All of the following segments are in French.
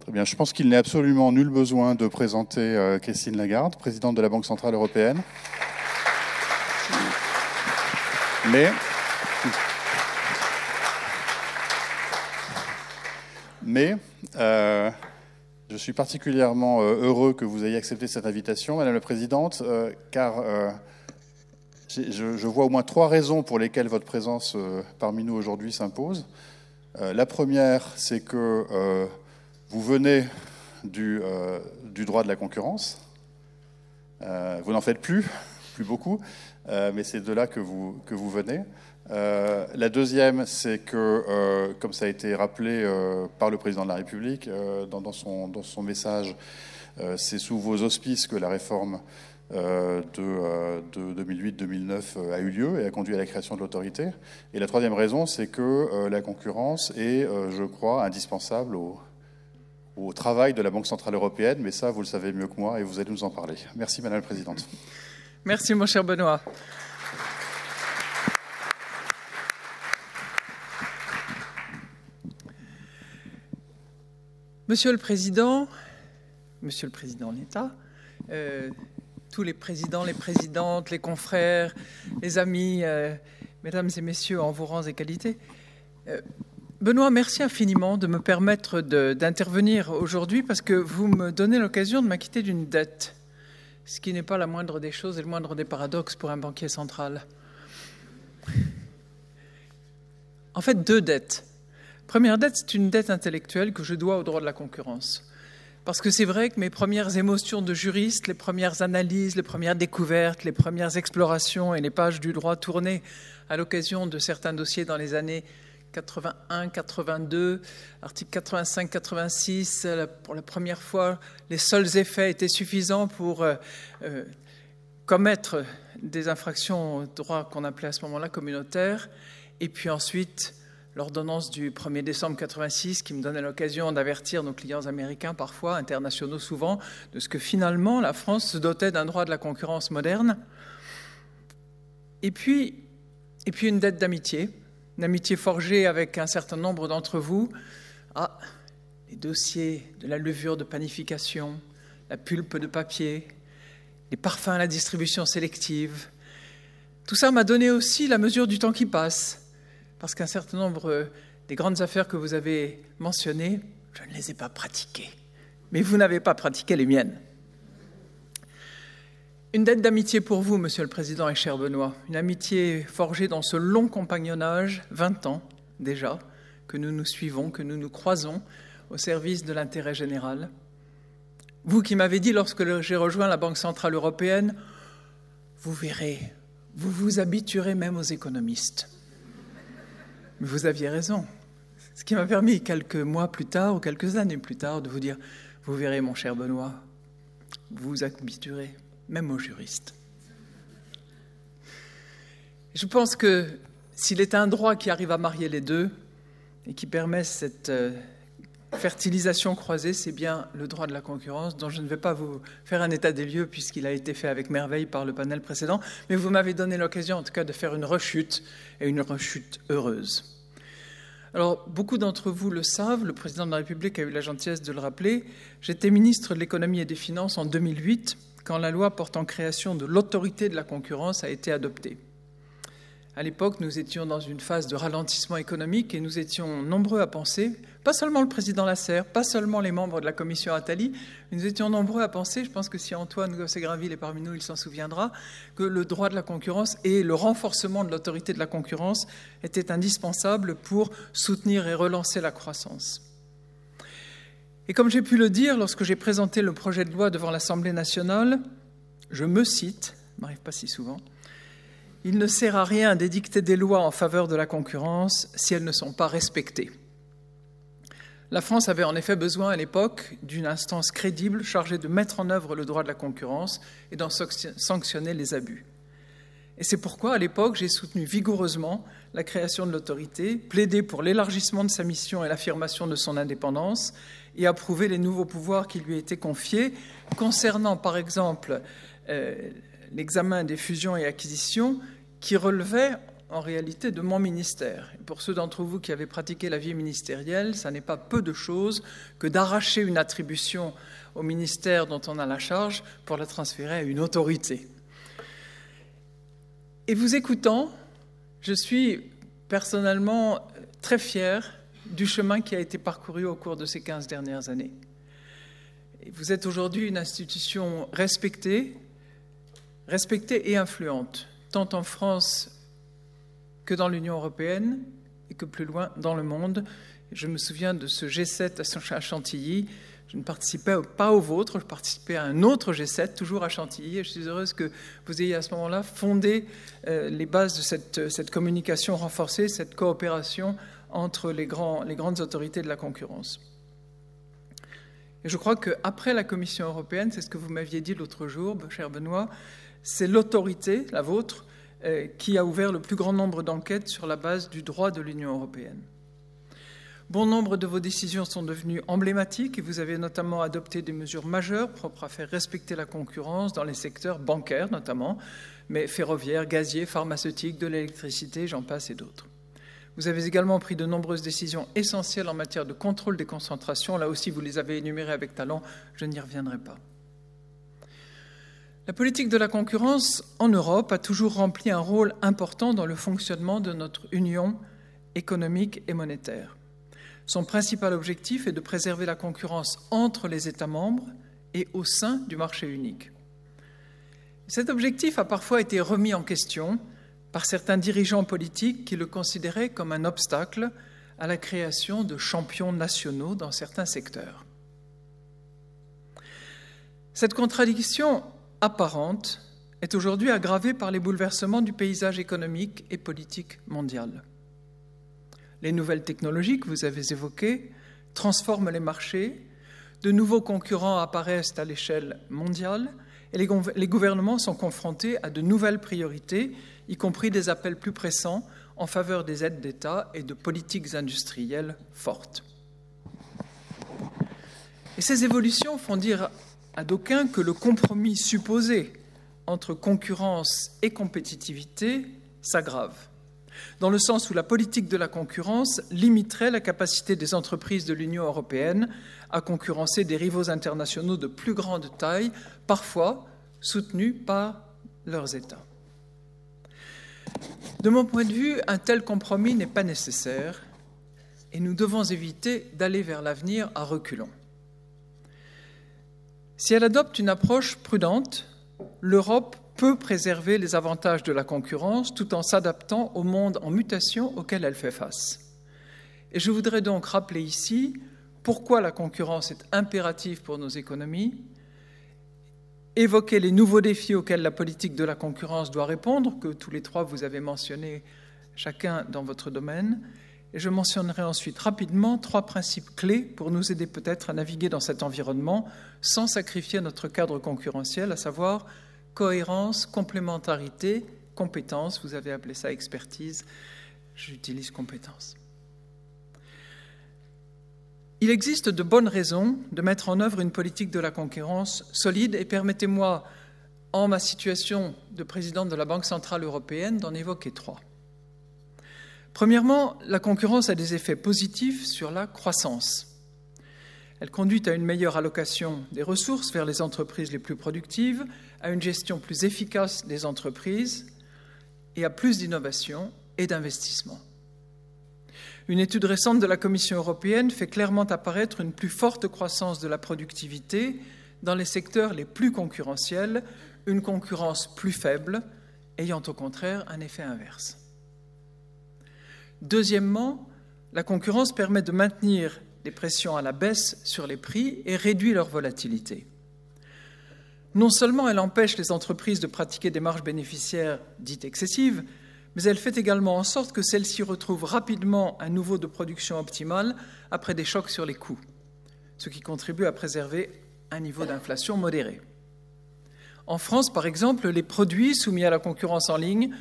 Très bien, je pense qu'il n'est absolument nul besoin de présenter Christine Lagarde, présidente de la Banque Centrale Européenne. Mais je suis particulièrement heureux que vous ayez accepté cette invitation, Madame la Présidente, car je vois au moins 3 raisons pour lesquelles votre présence parmi nous aujourd'hui s'impose. La première, c'est que vous venez du droit de la concurrence. Vous n'en faites plus beaucoup, mais c'est de là que vous venez. La deuxième, c'est que, comme ça a été rappelé par le président de la République dans son message, c'est sous vos auspices que la réforme de 2008-2009 a eu lieu et a conduit à la création de l'autorité. Et la troisième raison, c'est que la concurrence est, je crois, indispensable au travail de la Banque Centrale Européenne, mais ça, vous le savez mieux que moi et vous allez nous en parler. Merci, Madame la Présidente. Merci, mon cher Benoît. Monsieur le Président d'État, tous les présidents, les présidentes, les confrères, les amis, mesdames et messieurs, en vos rangs et qualités, Benoît, merci infiniment de me permettre d'intervenir aujourd'hui parce que vous me donnez l'occasion de m'acquitter d'une dette, ce qui n'est pas la moindre des choses et le moindre des paradoxes pour un banquier central. En fait, 2 dettes. Première dette, c'est une dette intellectuelle que je dois au droit de la concurrence. Parce que c'est vrai que mes premières émotions de juriste, les premières analyses, les premières découvertes, les premières explorations et les pages du droit tournées à l'occasion de certains dossiers dans les années 81, 82, article 85, 86, pour la première fois, les seuls effets étaient suffisants pour commettre des infractions au droit qu'on appelait à ce moment-là communautaire. Et puis ensuite, l'ordonnance du 1er décembre 86 qui me donnait l'occasion d'avertir nos clients américains, parfois, internationaux souvent, de ce que finalement la France se dotait d'un droit de la concurrence moderne. Et puis une dette d'amitié. Une amitié forgée avec un certain nombre d'entre vous. Les dossiers de la levure de panification, la pulpe de papier, les parfums à la distribution sélective. Tout ça m'a donné aussi la mesure du temps qui passe, parce qu'un certain nombre des grandes affaires que vous avez mentionnées, je ne les ai pas pratiquées. Mais vous n'avez pas pratiqué les miennes. Une dette d'amitié pour vous, Monsieur le Président et cher Benoît, une amitié forgée dans ce long compagnonnage, 20 ans déjà, que nous nous suivons, que nous nous croisons au service de l'intérêt général. Vous qui m'avez dit lorsque j'ai rejoint la Banque Centrale Européenne, vous verrez, vous vous habituerez même aux économistes. Mais vous aviez raison, ce qui m'a permis quelques mois plus tard ou quelques années plus tard de vous dire, vous verrez mon cher Benoît, vous vous habituerez même aux juristes. Je pense que s'il est un droit qui arrive à marier les deux et qui permet cette fertilisation croisée, c'est bien le droit de la concurrence, dont je ne vais pas vous faire un état des lieux puisqu'il a été fait avec merveille par le panel précédent, mais vous m'avez donné l'occasion en tout cas de faire une rechute, et une rechute heureuse. Alors, beaucoup d'entre vous le savent, le président de la République a eu la gentillesse de le rappeler, j'étais ministre de l'économie et des finances en 2008, quand la loi portant création de l'autorité de la concurrence a été adoptée. À l'époque, nous étions dans une phase de ralentissement économique et nous étions nombreux à penser, pas seulement le président Lasserre, pas seulement les membres de la commission Attali, nous étions nombreux à penser, je pense que si Antoine Gosset-Graville est parmi nous, il s'en souviendra, que le droit de la concurrence et le renforcement de l'autorité de la concurrence étaient indispensables pour soutenir et relancer la croissance. Et comme j'ai pu le dire lorsque j'ai présenté le projet de loi devant l'Assemblée nationale, je me cite, ça ne m'arrive pas si souvent, « Il ne sert à rien d'édicter des lois en faveur de la concurrence si elles ne sont pas respectées. » La France avait en effet besoin à l'époque d'une instance crédible chargée de mettre en œuvre le droit de la concurrence et d'en sanctionner les abus. Et c'est pourquoi, à l'époque, j'ai soutenu vigoureusement la création de l'autorité, plaidé pour l'élargissement de sa mission et l'affirmation de son indépendance, et approuvé les nouveaux pouvoirs qui lui étaient confiés, concernant par exemple l'examen des fusions et acquisitions qui relevaient en réalité de mon ministère. Et pour ceux d'entre vous qui avaient pratiqué la vie ministérielle, ça n'est pas peu de choses que d'arracher une attribution au ministère dont on a la charge pour la transférer à une autorité. Et vous écoutant, je suis personnellement très fier du chemin qui a été parcouru au cours de ces 15 dernières années. Et vous êtes aujourd'hui une institution respectée et influente, tant en France que dans l'Union européenne et que plus loin dans le monde. Je me souviens de ce G7 à Chantilly. Je ne participais pas au vôtre, je participais à un autre G7, toujours à Chantilly, et je suis heureuse que vous ayez à ce moment-là fondé les bases de cette communication renforcée, cette coopération entre les grandes autorités de la concurrence. Et je crois qu'après la Commission européenne, c'est ce que vous m'aviez dit l'autre jour, cher Benoît, c'est l'autorité, la vôtre, qui a ouvert le plus grand nombre d'enquêtes sur la base du droit de l'Union européenne. Bon nombre de vos décisions sont devenues emblématiques et vous avez notamment adopté des mesures majeures propres à faire respecter la concurrence dans les secteurs bancaires notamment, mais ferroviaires, gaziers, pharmaceutiques, de l'électricité, j'en passe et d'autres. Vous avez également pris de nombreuses décisions essentielles en matière de contrôle des concentrations. Là aussi, vous les avez énumérées avec talent, je n'y reviendrai pas. La politique de la concurrence en Europe a toujours rempli un rôle important dans le fonctionnement de notre union économique et monétaire. Son principal objectif est de préserver la concurrence entre les États membres et au sein du marché unique. Cet objectif a parfois été remis en question par certains dirigeants politiques qui le considéraient comme un obstacle à la création de champions nationaux dans certains secteurs. Cette contradiction apparente est aujourd'hui aggravée par les bouleversements du paysage économique et politique mondial. Les nouvelles technologies que vous avez évoquées transforment les marchés, de nouveaux concurrents apparaissent à l'échelle mondiale et les gouvernements sont confrontés à de nouvelles priorités, y compris des appels plus pressants en faveur des aides d'État et de politiques industrielles fortes. Et ces évolutions font dire à d'aucuns que le compromis supposé entre concurrence et compétitivité s'aggrave, dans le sens où la politique de la concurrence limiterait la capacité des entreprises de l'Union européenne à concurrencer des rivaux internationaux de plus grande taille, parfois soutenus par leurs États. De mon point de vue, un tel compromis n'est pas nécessaire et nous devons éviter d'aller vers l'avenir à reculons. Si elle adopte une approche prudente, l'Europe peut préserver les avantages de la concurrence tout en s'adaptant au monde en mutation auquel elle fait face. Et je voudrais donc rappeler ici pourquoi la concurrence est impérative pour nos économies, évoquer les nouveaux défis auxquels la politique de la concurrence doit répondre, que tous les trois vous avez mentionnés chacun dans votre domaine, et je mentionnerai ensuite rapidement 3 principes clés pour nous aider peut-être à naviguer dans cet environnement sans sacrifier notre cadre concurrentiel, à savoir cohérence, complémentarité, compétence, vous avez appelé ça expertise, j'utilise compétence. Il existe de bonnes raisons de mettre en œuvre une politique de la concurrence solide et permettez-moi, en ma situation de présidente de la Banque centrale européenne, d'en évoquer 3. Premièrement, la concurrence a des effets positifs sur la croissance. Elle conduit à une meilleure allocation des ressources vers les entreprises les plus productives, à une gestion plus efficace des entreprises et à plus d'innovation et d'investissement. Une étude récente de la Commission européenne fait clairement apparaître une plus forte croissance de la productivité dans les secteurs les plus concurrentiels, une concurrence plus faible, ayant au contraire un effet inverse. Deuxièmement, la concurrence permet de maintenir des pressions à la baisse sur les prix et réduit leur volatilité. Non seulement elle empêche les entreprises de pratiquer des marges bénéficiaires dites excessives, mais elle fait également en sorte que celles-ci retrouvent rapidement un niveau de production optimal après des chocs sur les coûts, ce qui contribue à préserver un niveau d'inflation modéré. En France, par exemple, les produits soumis à la concurrence en ligne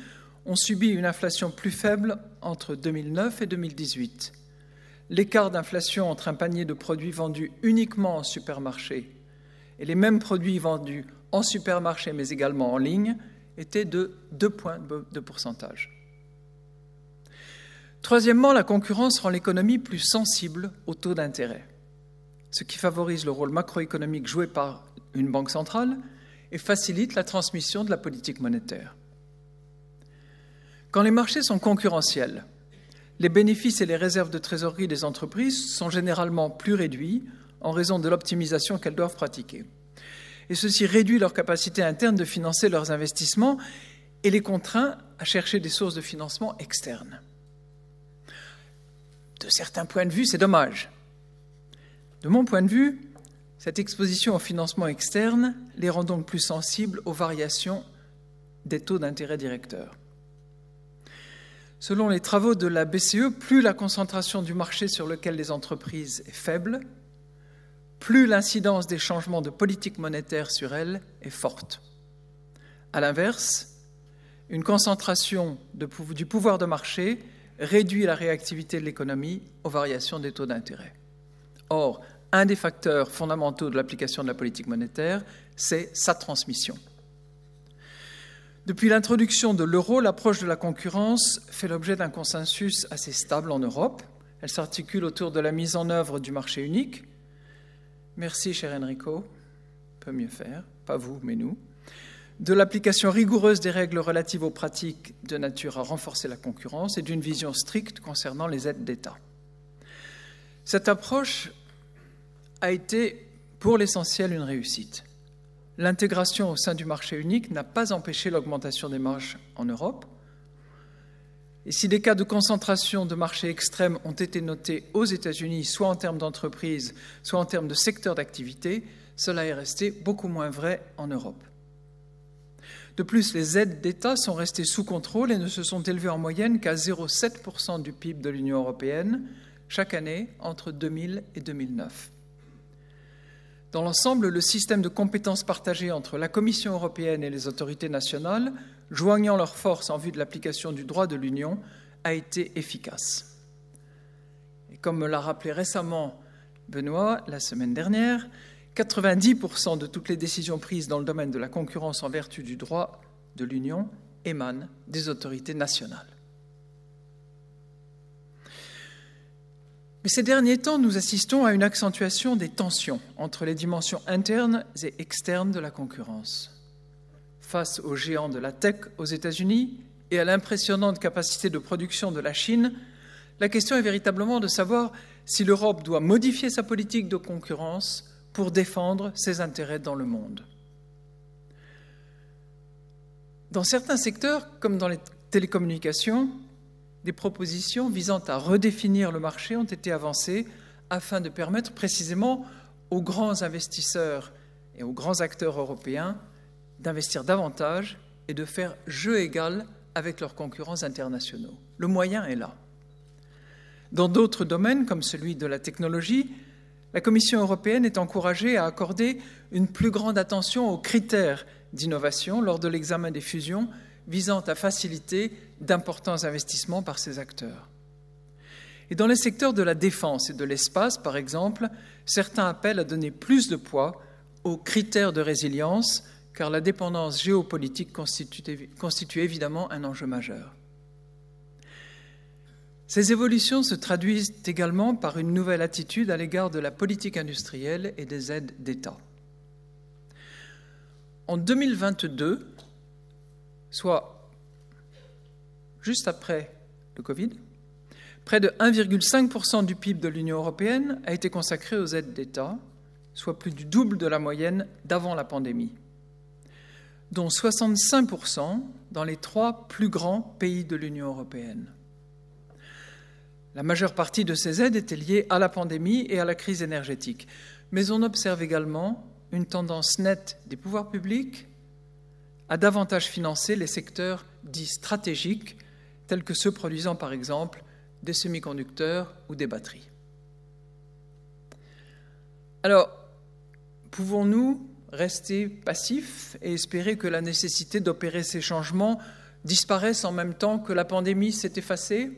ont subi une inflation plus faible entre 2009 et 2018. L'écart d'inflation entre un panier de produits vendus uniquement en supermarché et les mêmes produits vendus en supermarché mais également en ligne était de 2 points de pourcentage. Troisièmement, la concurrence rend l'économie plus sensible aux taux d'intérêt, ce qui favorise le rôle macroéconomique joué par une banque centrale et facilite la transmission de la politique monétaire. Quand les marchés sont concurrentiels, les bénéfices et les réserves de trésorerie des entreprises sont généralement plus réduits en raison de l'optimisation qu'elles doivent pratiquer. Et ceci réduit leur capacité interne de financer leurs investissements et les contraint à chercher des sources de financement externes. De certains points de vue, c'est dommage. De mon point de vue, cette exposition au financement externe les rend donc plus sensibles aux variations des taux d'intérêt directeurs. Selon les travaux de la BCE, plus la concentration du marché sur lequel les entreprises est faible, plus l'incidence des changements de politique monétaire sur elles est forte. À l'inverse, une concentration du pouvoir de marché réduit la réactivité de l'économie aux variations des taux d'intérêt. Or, un des facteurs fondamentaux de l'application de la politique monétaire, c'est sa transmission. Depuis l'introduction de l'euro, l'approche de la concurrence fait l'objet d'un consensus assez stable en Europe. Elle s'articule autour de la mise en œuvre du marché unique. Merci, cher Enrico. Peut mieux faire, pas vous, mais nous. De l'application rigoureuse des règles relatives aux pratiques de nature à renforcer la concurrence et d'une vision stricte concernant les aides d'État. Cette approche a été, pour l'essentiel, une réussite. L'intégration au sein du marché unique n'a pas empêché l'augmentation des marges en Europe. Et si des cas de concentration de marchés extrêmes ont été notés aux États-Unis, soit en termes d'entreprise, soit en termes de secteur d'activité, cela est resté beaucoup moins vrai en Europe. De plus, les aides d'État sont restées sous contrôle et ne se sont élevées en moyenne qu'à 0,7% du PIB de l'Union européenne chaque année entre 2000 et 2009. Dans l'ensemble, le système de compétences partagées entre la Commission européenne et les autorités nationales, joignant leurs forces en vue de l'application du droit de l'Union, a été efficace. Et comme me l'a rappelé récemment Benoît la semaine dernière, 90% de toutes les décisions prises dans le domaine de la concurrence en vertu du droit de l'Union émanent des autorités nationales. Mais ces derniers temps, nous assistons à une accentuation des tensions entre les dimensions internes et externes de la concurrence. Face aux géants de la tech aux États-Unis et à l'impressionnante capacité de production de la Chine, la question est véritablement de savoir si l'Europe doit modifier sa politique de concurrence pour défendre ses intérêts dans le monde. Dans certains secteurs, comme dans les télécommunications, des propositions visant à redéfinir le marché ont été avancées afin de permettre précisément aux grands investisseurs et aux grands acteurs européens d'investir davantage et de faire jeu égal avec leurs concurrents internationaux. Le moyen est là. Dans d'autres domaines, comme celui de la technologie, la Commission européenne est encouragée à accorder une plus grande attention aux critères d'innovation lors de l'examen des fusions visant à faciliter d'importants investissements par ces acteurs. Et dans les secteurs de la défense et de l'espace, par exemple, certains appellent à donner plus de poids aux critères de résilience, car la dépendance géopolitique constitue évidemment un enjeu majeur. Ces évolutions se traduisent également par une nouvelle attitude à l'égard de la politique industrielle et des aides d'État. En 2022, soit juste après le Covid, près de 1,5% du PIB de l'Union européenne a été consacré aux aides d'État, soit plus du double de la moyenne d'avant la pandémie, dont 65% dans les 3 plus grands pays de l'Union européenne. La majeure partie de ces aides étaient liées à la pandémie et à la crise énergétique. Mais on observe également une tendance nette des pouvoirs publics à davantage financer les secteurs dits stratégiques, tels que ceux produisant par exemple des semi-conducteurs ou des batteries. Alors, pouvons-nous rester passifs et espérer que la nécessité d'opérer ces changements disparaisse en même temps que la pandémie s'est effacée ?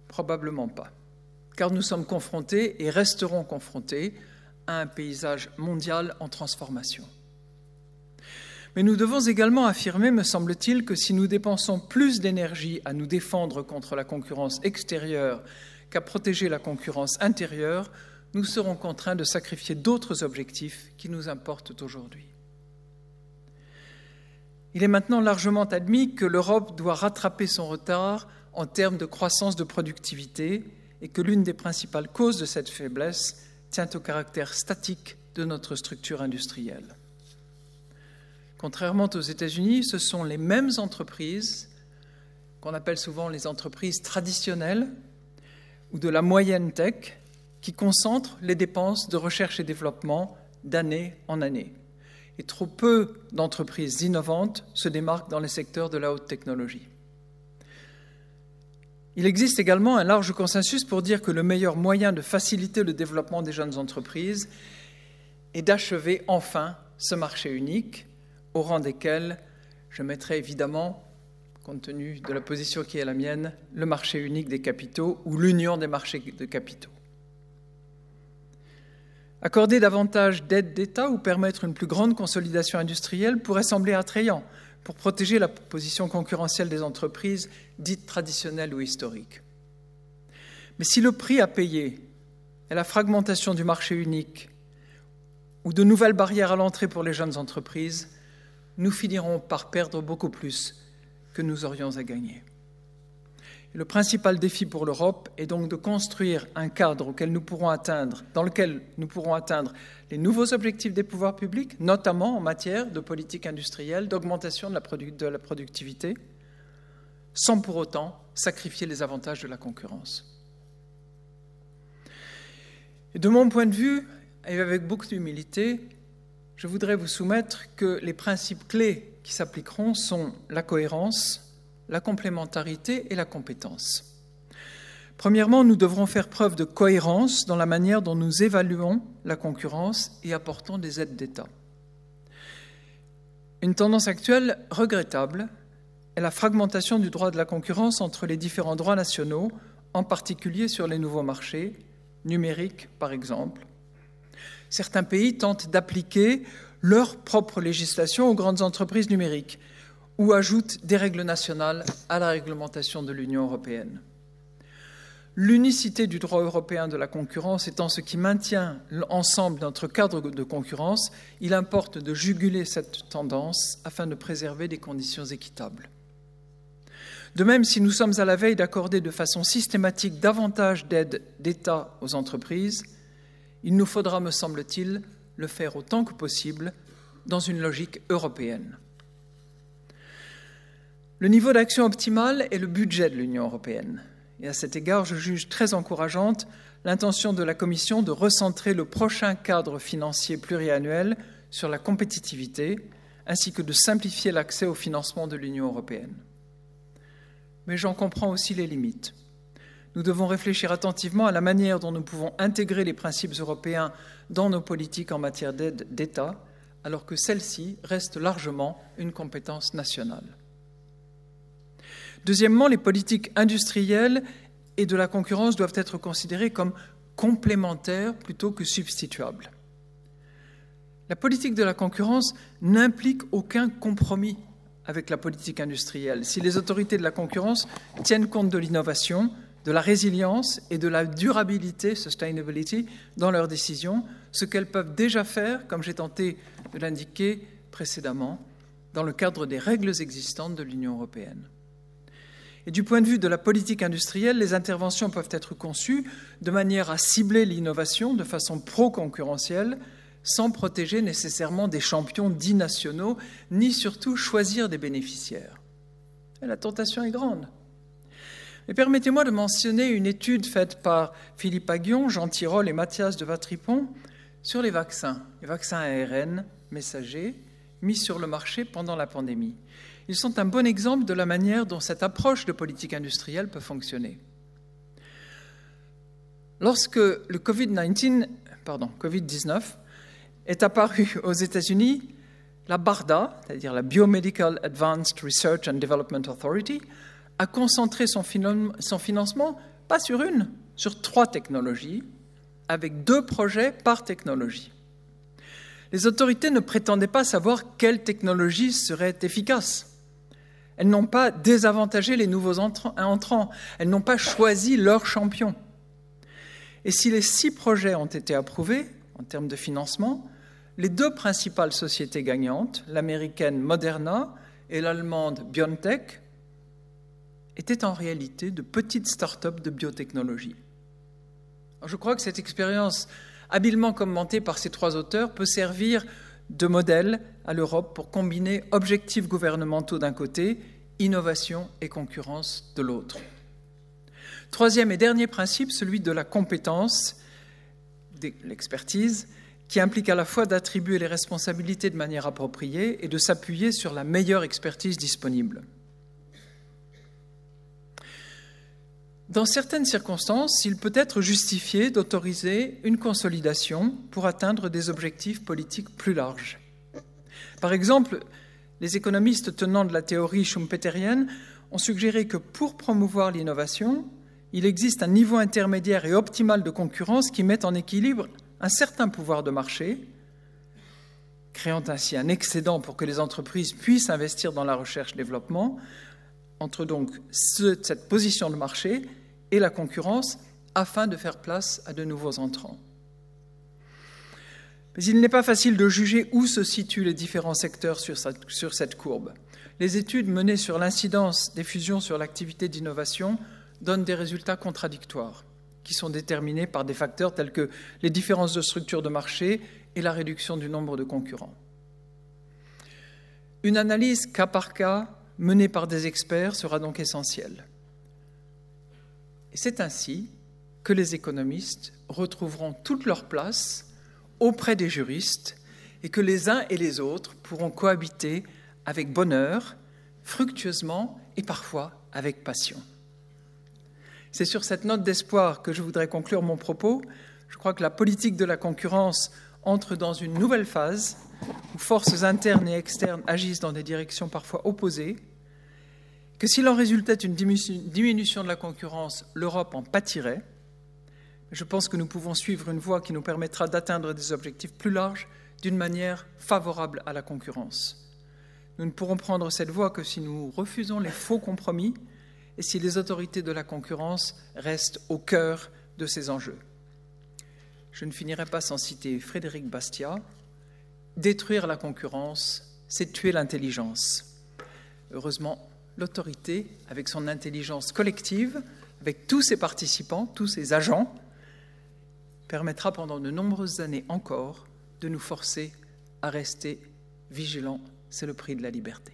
Probablement pas, car nous sommes confrontés et resterons confrontés à un paysage mondial en transformation. Mais nous devons également affirmer, me semble-t-il, que si nous dépensons plus d'énergie à nous défendre contre la concurrence extérieure qu'à protéger la concurrence intérieure, nous serons contraints de sacrifier d'autres objectifs qui nous importent aujourd'hui. Il est maintenant largement admis que l'Europe doit rattraper son retard en termes de croissance de productivité et que l'une des principales causes de cette faiblesse tient au caractère statique de notre structure industrielle. Contrairement aux États-Unis, ce sont les mêmes entreprises, qu'on appelle souvent les entreprises traditionnelles ou de la moyenne tech, qui concentrent les dépenses de recherche et développement d'année en année. Et trop peu d'entreprises innovantes se démarquent dans les secteurs de la haute technologie. Il existe également un large consensus pour dire que le meilleur moyen de faciliter le développement des jeunes entreprises est d'achever enfin ce marché unique, au rang desquels je mettrai évidemment, compte tenu de la position qui est la mienne, le marché unique des capitaux ou l'union des marchés de capitaux. Accorder davantage d'aides d'État ou permettre une plus grande consolidation industrielle pourrait sembler attrayant pour protéger la position concurrentielle des entreprises dites traditionnelles ou historiques. Mais si le prix à payer est la fragmentation du marché unique ou de nouvelles barrières à l'entrée pour les jeunes entreprises, nous finirons par perdre beaucoup plus que nous aurions à gagner. Le principal défi pour l'Europe est donc de construire un cadre dans lequel nous pourrons atteindre les nouveaux objectifs des pouvoirs publics, notamment en matière de politique industrielle, d'augmentation de la productivité, sans pour autant sacrifier les avantages de la concurrence. Et de mon point de vue, et avec beaucoup d'humilité, je voudrais vous soumettre que les principes clés qui s'appliqueront sont la cohérence, la complémentarité et la compétence. Premièrement, nous devrons faire preuve de cohérence dans la manière dont nous évaluons la concurrence et apportons des aides d'État. Une tendance actuelle regrettable est la fragmentation du droit de la concurrence entre les différents droits nationaux, en particulier sur les nouveaux marchés, numériques par exemple. Certains pays tentent d'appliquer leur propre législation aux grandes entreprises numériques ou ajoutent des règles nationales à la réglementation de l'Union européenne. L'unicité du droit européen de la concurrence étant ce qui maintient l'ensemble de notre cadre de concurrence, il importe de juguler cette tendance afin de préserver des conditions équitables. De même, si nous sommes à la veille d'accorder de façon systématique davantage d'aides d'État aux entreprises, il nous faudra, me semble-t-il, le faire autant que possible dans une logique européenne. Le niveau d'action optimal est le budget de l'Union européenne. Et à cet égard, je juge très encourageante l'intention de la Commission de recentrer le prochain cadre financier pluriannuel sur la compétitivité, ainsi que de simplifier l'accès au financement de l'Union européenne. Mais j'en comprends aussi les limites. Nous devons réfléchir attentivement à la manière dont nous pouvons intégrer les principes européens dans nos politiques en matière d'aide d'État, alors que celle-ci reste largement une compétence nationale. Deuxièmement, les politiques industrielles et de la concurrence doivent être considérées comme complémentaires plutôt que substituables. La politique de la concurrence n'implique aucun compromis avec la politique industrielle. Si les autorités de la concurrence tiennent compte de l'innovation, de la résilience et de la durabilité, sustainability, dans leurs décisions, ce qu'elles peuvent déjà faire, comme j'ai tenté de l'indiquer précédemment, dans le cadre des règles existantes de l'Union européenne. Et du point de vue de la politique industrielle, les interventions peuvent être conçues de manière à cibler l'innovation de façon pro-concurrentielle, sans protéger nécessairement des champions dits nationaux, ni surtout choisir des bénéficiaires. Et la tentation est grande. Mais permettez-moi de mentionner une étude faite par Philippe Aguillon, Jean Tirole et Mathias de Vatripon sur les vaccins ARN messagers mis sur le marché pendant la pandémie. Ils sont un bon exemple de la manière dont cette approche de politique industrielle peut fonctionner. Lorsque le Covid-19 est apparu aux États-Unis, la BARDA, c'est-à-dire la Biomedical Advanced Research and Development Authority, a concentré son financement, pas sur une, sur 3 technologies, avec 2 projets par technologie. Les autorités ne prétendaient pas savoir quelle technologie serait efficace. Elles n'ont pas désavantagé les nouveaux entrants. Elles n'ont pas choisi leur champion. Et si les 6 projets ont été approuvés, en termes de financement, les 2 principales sociétés gagnantes, l'américaine Moderna et l'allemande BioNTech, étaient en réalité de petites start-up de biotechnologie. Alors, je crois que cette expérience, habilement commentée par ces 3 auteurs, peut servir de modèle à l'Europe pour combiner objectifs gouvernementaux d'un côté, innovation et concurrence de l'autre. 3e et dernier principe, celui de la compétence, de l'expertise, qui implique à la fois d'attribuer les responsabilités de manière appropriée et de s'appuyer sur la meilleure expertise disponible. Dans certaines circonstances, il peut être justifié d'autoriser une consolidation pour atteindre des objectifs politiques plus larges. Par exemple, les économistes tenants de la théorie schumpeterienne ont suggéré que pour promouvoir l'innovation, il existe un niveau intermédiaire et optimal de concurrence qui met en équilibre un certain pouvoir de marché, créant ainsi un excédent pour que les entreprises puissent investir dans la recherche-développement, entre donc cette position de marché et la concurrence, afin de faire place à de nouveaux entrants. Mais il n'est pas facile de juger où se situent les différents secteurs sur cette courbe. Les études menées sur l'incidence des fusions sur l'activité d'innovation donnent des résultats contradictoires, qui sont déterminés par des facteurs tels que les différences de structure de marché et la réduction du nombre de concurrents. Une analyse cas par cas menée par des experts sera donc essentielle. Et c'est ainsi que les économistes retrouveront toute leur place auprès des juristes et que les uns et les autres pourront cohabiter avec bonheur, fructueusement et parfois avec passion. C'est sur cette note d'espoir que je voudrais conclure mon propos. Je crois que la politique de la concurrence entre dans une nouvelle phase où forces internes et externes agissent dans des directions parfois opposées, que s'il en résultait une diminution de la concurrence, l'Europe en pâtirait. Je pense que nous pouvons suivre une voie qui nous permettra d'atteindre des objectifs plus larges d'une manière favorable à la concurrence. Nous ne pourrons prendre cette voie que si nous refusons les faux compromis et si les autorités de la concurrence restent au cœur de ces enjeux. Je ne finirai pas sans citer Frédéric Bastiat. Détruire la concurrence, c'est tuer l'intelligence. Heureusement, l'autorité, avec son intelligence collective, avec tous ses participants, tous ses agents, permettra pendant de nombreuses années encore de nous forcer à rester vigilants. C'est le prix de la liberté.